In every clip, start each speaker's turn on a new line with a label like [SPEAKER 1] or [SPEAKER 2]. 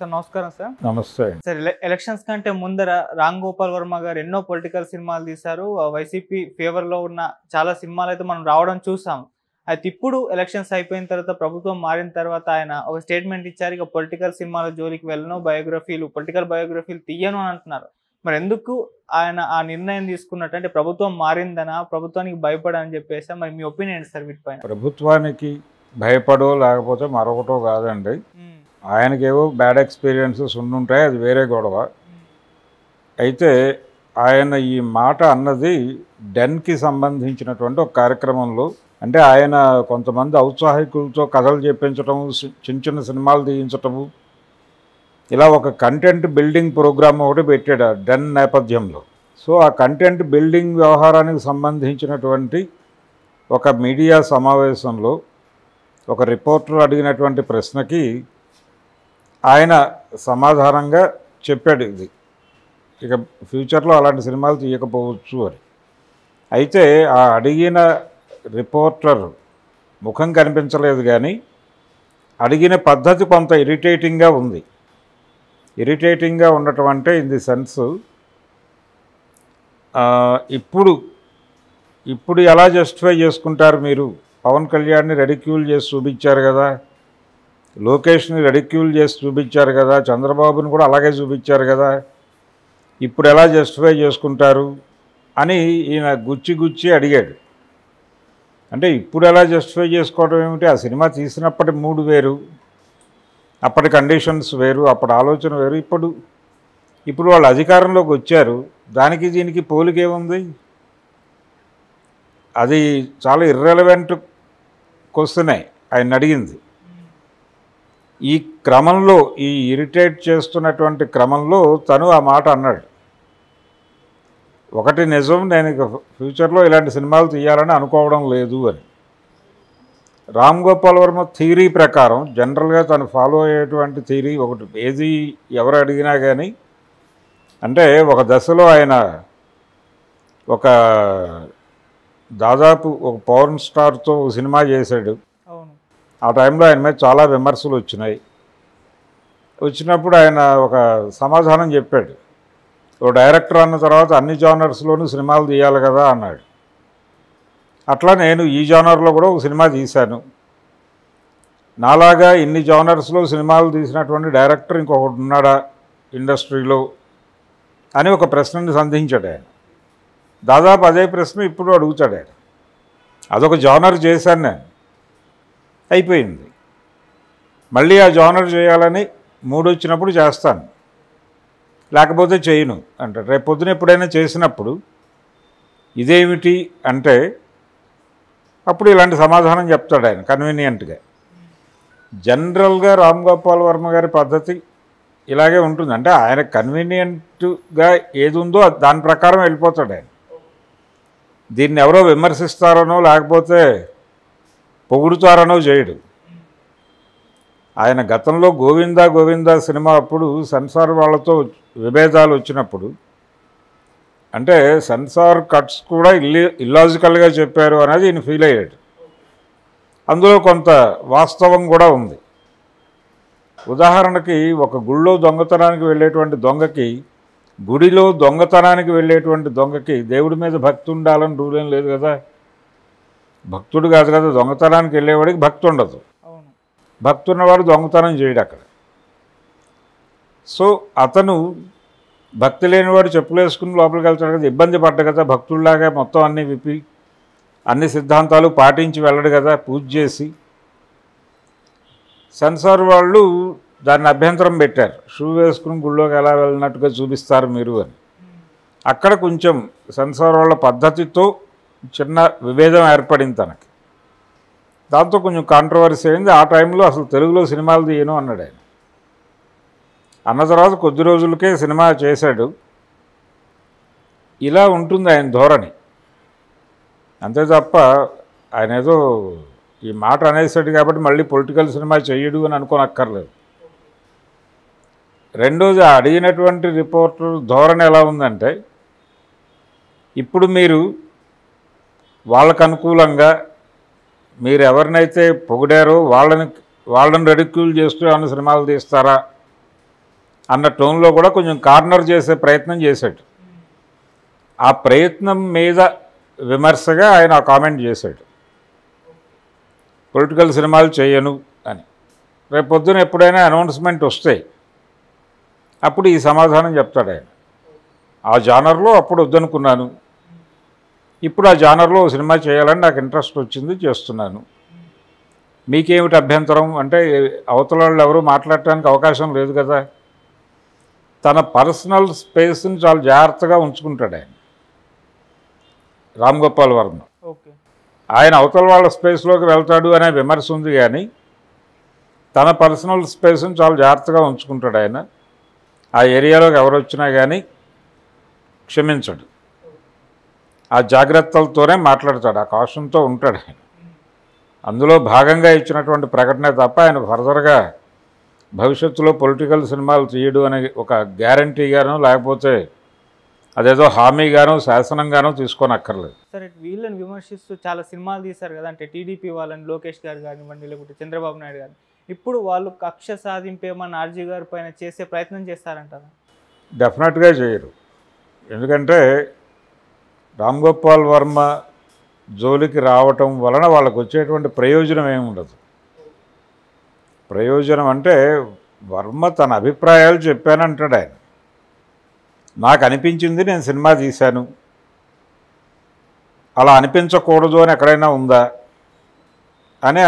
[SPEAKER 1] Sir నమస్కారం sir.
[SPEAKER 2] నమస్తే.
[SPEAKER 1] Sir elections కంటే ముందర రామ్ గోపాల్ వర్మ గారు ఎన్నో పొలిటికల్ సినిమాలు తీశారు. వైసీపీ ఫేవర్ లో ఉన్న చాలా సినిమాలు అయితే మనం రావడం చూసాం. అయితే ఇప్పుడు ఎలక్షన్స్ అయిపోయిన తర్వాత ప్రభుత్వం మారిన తర్వాత ఆయన ఒక స్టేట్మెంట్ ఇచ్చారు. ఇక పొలిటికల్ సినిమాల జోలికి వెళ్ళను, పొలిటికల్ బయోగ్రఫీలు తీయను అని అంటున్నారు. మరి ఎందుకు ఆయన ఆ నిర్ణయం తీసుకున్నట్టు? అంటే ప్రభుత్వం మారిందనా, ప్రభుత్వానికి భయపడని చెప్పేసి మరి మీ ఒపీనియన్ సార్ వీటిపైన?
[SPEAKER 2] ప్రభుత్వానికి భయపడో లేకపోతే మరొకటో కాదండి. ఆయనకేవో బ్యాడ్ ఎక్స్పీరియన్సెస్ ఉండుంటాయి, అది వేరే గొడవ. అయితే ఆయన ఈ మాట అన్నది డెన్కి సంబంధించినటువంటి ఒక కార్యక్రమంలో, అంటే ఆయన కొంతమంది ఔత్సాహికులతో కథలు చెప్పించటము, చిన్న చిన్న సినిమాలు తీయించటము, ఇలా ఒక కంటెంట్ బిల్డింగ్ ప్రోగ్రామ్ ఒకటి పెట్టాడు డెన్ నేపథ్యంలో. సో ఆ కంటెంట్ బిల్డింగ్ వ్యవహారానికి సంబంధించినటువంటి ఒక మీడియా సమావేశంలో ఒక రిపోర్టర్ అడిగినటువంటి ప్రశ్నకి ఆయన సమాధానంగా చెప్పాడు, ఇది ఇక ఫ్యూచర్లో అలాంటి సినిమాలు తీయకపోవచ్చు అని. అయితే ఆ అడిగిన రిపోర్టర్ ముఖం కనిపించలేదు, కానీ అడిగిన పద్ధతి కొంత ఇరిటేటింగ్గా ఉంది. ఇరిటేటింగ్గా ఉండటం అంటే ఇన్ ది సెన్స్, ఇప్పుడు ఎలా జస్టిఫై చేసుకుంటారు మీరు? పవన్ కళ్యాణ్ని రెడిక్యూల్ చేసి చూపించారు కదా, లోకేష్ని రెడిక్యూల్ చేసి చూపించారు కదా, చంద్రబాబుని కూడా అలాగే చూపించారు కదా, ఇప్పుడు ఎలా జస్టిఫై చేసుకుంటారు అని ఈయన గుచ్చి అడిగాడు. అంటే ఇప్పుడు ఎలా జస్టిఫై చేసుకోవడం ఏమిటి? ఆ సినిమా తీసినప్పటి మూడు వేరు, అప్పటి కండిషన్స్ వేరు, అప్పటి ఆలోచన వేరు. ఇప్పుడు వాళ్ళు అధికారంలోకి వచ్చారు, దానికి దీనికి పోలికేముంది? అది చాలా ఇర్రెలవెంట్ క్వశ్చనే ఆయన అడిగింది. ఈ క్రమంలో, ఈ ఇరిటేట్ చేస్తున్నటువంటి క్రమంలో తను ఆ మాట అన్నాడు. ఒకటి నిజం, నేను ఇక ఫ్యూచర్లో ఇలాంటి సినిమాలు తీయాలని అనుకోవడం లేదు అని. రామ్ గోపాల్ వర్మ థియరీ ప్రకారం, జనరల్గా తను ఫాలో అయ్యేటువంటి థియరీ ఒకటి, ఏది ఎవరు అడిగినా కానీ, అంటే ఒక దశలో ఆయన ఒక దాదాపు ఒక పవర్ స్టార్తో సినిమా చేశాడు. ఆ టైంలో ఆయన మీద చాలా విమర్శలు వచ్చినప్పుడు ఆయన ఒక సమాధానం చెప్పాడు. ఓ డైరెక్టర్ అన్న తర్వాత అన్ని జానర్స్లోనూ సినిమాలు తీయాలి కదా అన్నాడు. అట్లా నేను ఈ జానర్లో కూడా ఒక సినిమా తీశాను, నాలాగా ఇన్ని జానర్స్లో సినిమాలు తీసినటువంటి డైరెక్టర్ ఇంకొకటి ఉన్నాడా ఇండస్ట్రీలో అని ఒక ప్రశ్నని సంధించాడు ఆయన. దాదాపు అదే ప్రశ్న ఇప్పుడు అడుగుతాడు ఆయన. అదొక జానర్ చేశాను నేను, అయిపోయింది. మళ్ళీ ఆ జానర్ చేయాలని మూడు వచ్చినప్పుడు చేస్తాను, లేకపోతే చేయను అంటాడు. రేపు పొద్దున ఎప్పుడైనా చేసినప్పుడు ఇదేమిటి అంటే అప్పుడు ఇలాంటి సమాధానం చెప్తాడు ఆయన కన్వీనియంట్గా. జనరల్గా రామ్ గోపాల్ వర్మ గారి పద్ధతి ఇలాగే ఉంటుంది. అంటే ఆయన కన్వీనియంట్గా ఏది ఉందో దాని ప్రకారం వెళ్ళిపోతాడు ఆయన. దీన్ని ఎవరో విమర్శిస్తారనో లేకపోతే పొగుడుతారనో చేయడు. ఆయన గతంలో గోవిందా సినిమా అప్పుడు సెన్సార్ వాళ్ళతో విభేదాలు వచ్చినప్పుడు, అంటే సెన్సార్ కట్స్ కూడా ఇల్లాజికల్గా చెప్పారు అనేది ఈయన ఫీల్ అయ్యాడు. అందులో కొంత వాస్తవం కూడా ఉంది. ఉదాహరణకి ఒక గుళ్ళో దొంగతనానికి వెళ్ళేటువంటి దొంగకి, గుడిలో దొంగతనానికి వెళ్ళేటువంటి దొంగకి దేవుడి మీద భక్తి ఉండాలని రూల్ ఏం లేదు కదా. భక్తుడు కాదు కదా, దొంగతనానికి వెళ్ళేవాడికి భక్తి ఉండదు. భక్తి ఉన్నవాడు దొంగతనం చేయడు అక్కడ. సో అతను భక్తి లేనివాడు చెప్పులు వేసుకుని లోపలికి వెళ్తాడు కదా, ఇబ్బంది పడ్డ కదా, భక్తుల్లాగా మొత్తం అన్నీ విప్పి అన్ని సిద్ధాంతాలు పాటించి వెళ్ళడు కదా పూజ చేసి. సెన్సార్ వాళ్ళు దాన్ని అభ్యంతరం పెట్టారు, షూ వేసుకుని గుళ్ళోకి ఎలా వెళ్ళినట్టుగా చూపిస్తారు మీరు అని. అక్కడ కొంచెం సెన్సార్ వాళ్ళ పద్ధతితో చిన్న విభేదం ఏర్పడింది తనకి. దాంతో కొంచెం కాంట్రవర్సీ అయింది. ఆ టైంలో అసలు తెలుగులో సినిమాలు తీయను అన్నాడు ఆయన. అన్న తర్వాత కొద్ది రోజులకే సినిమా చేశాడు. ఇలా ఉంటుంది ఆయన ధోరణి. అంతే తప్ప ఆయన ఏదో ఈ మాట అనేసాడు కాబట్టి మళ్ళీ పొలిటికల్ సినిమా చెయ్యడు అని అనుకోనక్కర్లేదు. రెండోది, అడిగినటువంటి రిపోర్టర్ ధోరణి ఎలా ఉందంటే, ఇప్పుడు మీరు వాళ్ళకు అనుకూలంగా మీరు ఎవరినైతే పొగిడారో వాళ్ళని రెడిక్యూల్ చేస్తూ ఏమైనా సినిమాలు తీస్తారా అన్న టోన్లో కూడా కొంచెం కార్నర్ చేసే ప్రయత్నం చేశాడు. ఆ ప్రయత్నం మీద విమర్శగా ఆయన ఆ కామెంట్ చేశాడు, పొలిటికల్ సినిమాలు చేయను అని. రేపు పొద్దున ఎప్పుడైనా అనౌన్స్మెంట్ వస్తాయి, అప్పుడు ఈ సమాధానం చెప్తాడు ఆయన. ఆ జానర్లో అప్పుడు వద్దనుకున్నాను, ఇప్పుడు ఆ జానర్లో సినిమా చేయాలని నాకు ఇంట్రెస్ట్ వచ్చింది, చేస్తున్నాను. మీకేమిటి అభ్యంతరం అంటే అవతల వాళ్ళు ఎవరు మాట్లాడటానికి అవకాశం లేదు కదా. తన పర్సనల్ స్పేస్ని చాలా జాగ్రత్తగా ఉంచుకుంటాడు ఆయన, రామ్ గోపాల్ వర్మ. ఆయన అవతల వాళ్ళ స్పేస్లోకి వెళ్తాడు అనే విమర్శ ఉంది, కానీ తన పర్సనల్ స్పేస్ని చాలా జాగ్రత్తగా ఉంచుకుంటాడు ఆయన. ఆ ఏరియాలోకి ఎవరు వచ్చినా కానీ క్షమించడు, ఆ జాగ్రత్తలతోనే మాట్లాడతాడు, ఆ కాషన్తో ఉంటాడు ఆయన. అందులో భాగంగా ఇచ్చినటువంటి ప్రకటనే తప్ప ఆయన ఫర్దర్గా భవిష్యత్తులో పొలిటికల్ సినిమాలు తీయడు అనే ఒక గ్యారంటీగానో లేకపోతే అదేదో హామీగానో శాసనంగానో తీసుకోనక్కర్లేదు.
[SPEAKER 1] సరే, వీళ్ళని విమర్శిస్తూ చాలా సినిమాలు తీశారు కదా, అంటే టీడీపీ వాళ్ళని, లోకేష్ గారు కానివ్వండి లేకపోతే చంద్రబాబు నాయుడు గారు, ఇప్పుడు వాళ్ళు కక్ష సాధింపేమని ఆర్జీ గారి పైన చేసే ప్రయత్నం చేస్తారంటారా?
[SPEAKER 2] డెఫినెట్గా చేయరు. ఎందుకంటే రామ్ గోపాల్ వర్మ జోలికి రావటం వలన వాళ్ళకు వచ్చేటువంటి ప్రయోజనం ఏమి ఉండదు. ప్రయోజనం అంటే వర్మ తన అభిప్రాయాలు చెప్పానంటాడు ఆయన. నాకు అనిపించింది, నేను సినిమా తీశాను, అలా అనిపించకూడదు అని ఎక్కడైనా ఉందా అని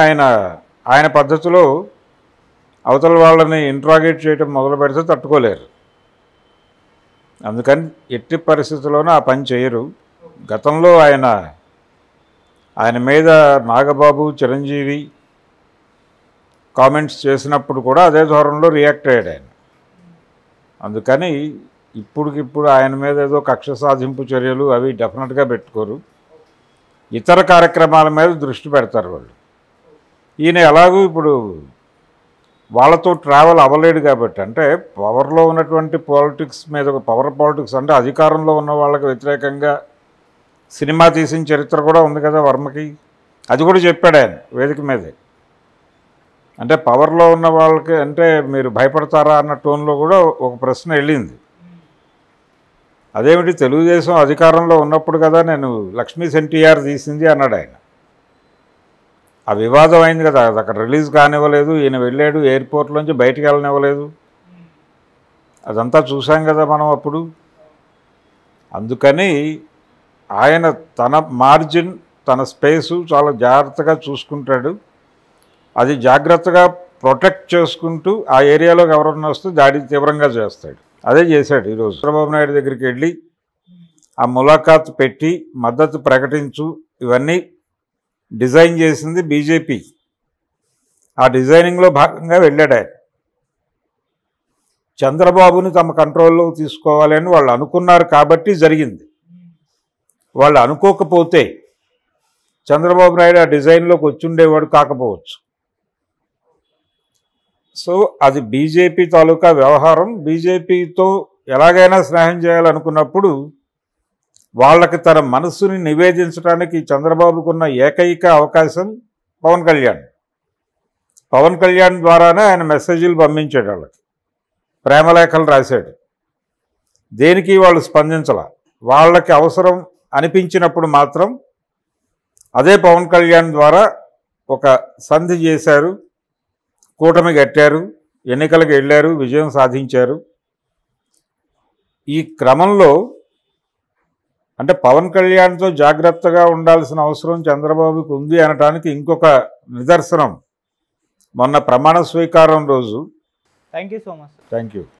[SPEAKER 2] ఆయన పద్ధతిలో అవతల వాళ్ళని ఇంట్రాగేట్ చేయటం మొదలు పెడితే తట్టుకోలేరు. అందుకని ఎట్టి పరిస్థితుల్లోనూ ఆ పని చేయరు. గతంలో ఆయన మీద నాగబాబు, చిరంజీవి కామెంట్స్ చేసినప్పుడు కూడా అదే ధోరణిలో రియాక్ట్ అయ్యాడు ఆయన. అందుకని ఇప్పటికిప్పుడు ఆయన మీద ఏదో కక్ష సాధింపు చర్యలు అవి డెఫినెట్గా పెట్టుకోరు. ఇతర కార్యక్రమాల మీద దృష్టి పెడతారు వాళ్ళు. ఈయన ఎలాగూ ఇప్పుడు వాళ్ళతో ట్రావెల్ అవ్వలేడు కాబట్టి, అంటే పవర్లో ఉన్నటువంటి పాలిటిక్స్ మీద, పవర్ పాలిటిక్స్ అంటే అధికారంలో ఉన్న వాళ్ళకి వ్యతిరేకంగా సినిమా తీసిన చరిత్ర కూడా ఉంది కదా వర్మకి. అది కూడా చెప్పాడు ఆయన వేదిక మీదే. అంటే పవర్లో ఉన్న వాళ్ళకి అంటే మీరు భయపడతారా అన్న టోన్లో కూడా ఒక ప్రశ్న వెళ్ళింది. అదేమిటి, తెలుగుదేశం అధికారంలో ఉన్నప్పుడు కదా నేను లక్ష్మీ ఎన్టీఆర్ తీసింది అన్నాడు ఆయన. ఆ వివాదం అయింది కదా, అది అక్కడ రిలీజ్ కానివ్వలేదు, ఈయన వెళ్ళాడు ఎయిర్పోర్ట్లోంచి బయటికి వెళ్ళనివ్వలేదు, అదంతా చూసాం కదా మనం అప్పుడు. అందుకని ఆయన తన మార్జిన్, తన స్పేసు చాలా జాగ్రత్తగా చూసుకుంటాడు. అది జాగ్రత్తగా ప్రొటెక్ట్ చేసుకుంటూ ఆ ఏరియాలోకి ఎవరన్నా వస్తే దాడి తీవ్రంగా చేస్తాడు. అదే చేశాడు ఈరోజు. చంద్రబాబు నాయుడు దగ్గరికి వెళ్ళి ఆ ములాఖాత్ పెట్టి మద్దతు ప్రకటించు, ఇవన్నీ డిజైన్ చేసింది బీజేపీ. ఆ డిజైనింగ్లో భాగంగా వెళ్ళాడు ఆయన. చంద్రబాబుని తమ కంట్రోల్లో తీసుకోవాలని వాళ్ళు అనుకున్నారు కాబట్టి జరిగింది. వాళ్ళు అనుకోకపోతే చంద్రబాబు నాయుడు ఆ డిజైన్లోకి వచ్చుండేవాడు కాకపోవచ్చు. సో అది బీజేపీ తాలూకా వ్యవహారం. బీజేపీతో ఎలాగైనా స్నేహం చేయాలనుకున్నప్పుడు వాళ్ళకి తన మనస్సుని నివేదించడానికి చంద్రబాబుకున్న ఏకైక అవకాశం పవన్ కళ్యాణ్. పవన్ కళ్యాణ్ ద్వారానే ఆయన మెసేజ్లు పంపించాడు, వాళ్ళకి ప్రేమలేఖలు రాశాడు. దేనికి వాళ్ళు స్పందించాల. వాళ్ళకి అవసరం అనిపించినప్పుడు మాత్రం అదే పవన్ కళ్యాణ్ ద్వారా ఒక సంధి చేశారు, కూటమి కట్టారు, ఎన్నికలకు వెళ్ళారు, విజయం సాధించారు. ఈ క్రమంలో అంటే పవన్ కళ్యాణ్తో జాగ్రత్తగా ఉండాల్సిన అవసరం చంద్రబాబుకి ఉంది అనడానికి ఇంకొక నిదర్శనం మొన్న ప్రమాణ స్వీకారం రోజు.
[SPEAKER 1] Thank you so much.
[SPEAKER 2] Thank you.